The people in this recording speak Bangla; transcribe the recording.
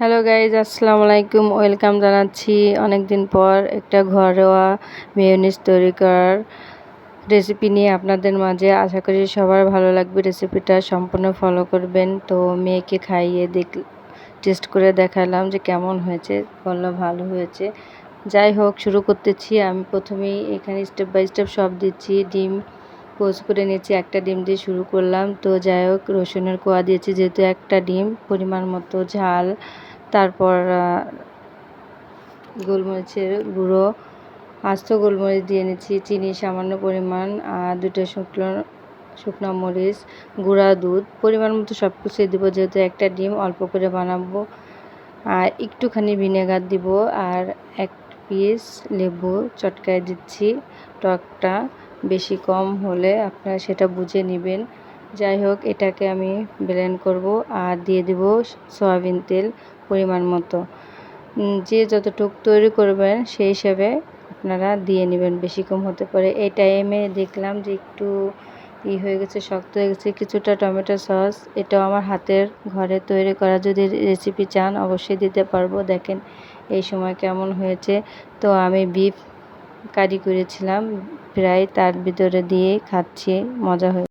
হ্যালো গাইজ, আসসালামু আলাইকুম। ওয়েলকাম জানাচ্ছি অনেক দিন পর একটা ঘরোয়া মেয়োনিজ তৈরি করার রেসিপি নিয়ে আপনাদের মাঝে। আশা করি সবার ভালো লাগবে। রেসিপিটা সম্পূর্ণ ফলো করবেন। তো মেয়েকে খাইয়ে টেস্ট করে দেখালাম যে কেমন হয়েছে, বললো ভালো হয়েছে। যাই হোক, শুরু করতেছি। আমি প্রথমেই এখানে স্টেপ বাই স্টেপ সব দিচ্ছি। ডিম পোস্ট করে নিয়েছি, একটা ডিম দিয়ে শুরু করলাম। তো যাই হোক, রসুনের কোয়া দিয়েছি যেহেতু একটা ডিম, পরিমাণ মতো ঝাল, তারপর গোলমরিচের গুঁড়ো, আস্ত গোলমরিচ দিয়ে নিচ্ছি, চিনি সামান্য পরিমাণ, আর 2টা শুকনো মরিচ, গুঁড়া দুধ, পরিমাণ মতো সব কিছুই দেবো যেহেতু একটা ডিম অল্প করে বানাবো। আর একটুখানি ভিনেগার দিব, আর 1 পিস লেবু চটকায় দিচ্ছি। টকটা বেশি কম হলে আপনারা সেটা বুঝে নেবেন। যাই হোক, এটাকে আমি ব্লেন্ড করব আর দিয়ে দিব সয়াবিন তেল পরিমাণ মতো। যে যতটুকু তৈরি করবেন সেই হিসাবে আপনারা দিয়ে নেবেন, বেশি কম হতে পারে। এই টাইমে দেখলাম যে একটু হয়ে গেছে, শক্ত হয়ে গেছে। কিছুটা টমেটো সস, এটাও আমার হাতের ঘরে তৈরি করা, যদি রেসিপি চান অবশ্যই দিতে পারবো। দেখেন এই সময় কেমন হয়েছে। তো আমি বিফ কারি করেছিলাম প্রায়, তার ভিতরে দিয়ে খাচ্ছি, মজা হয়ে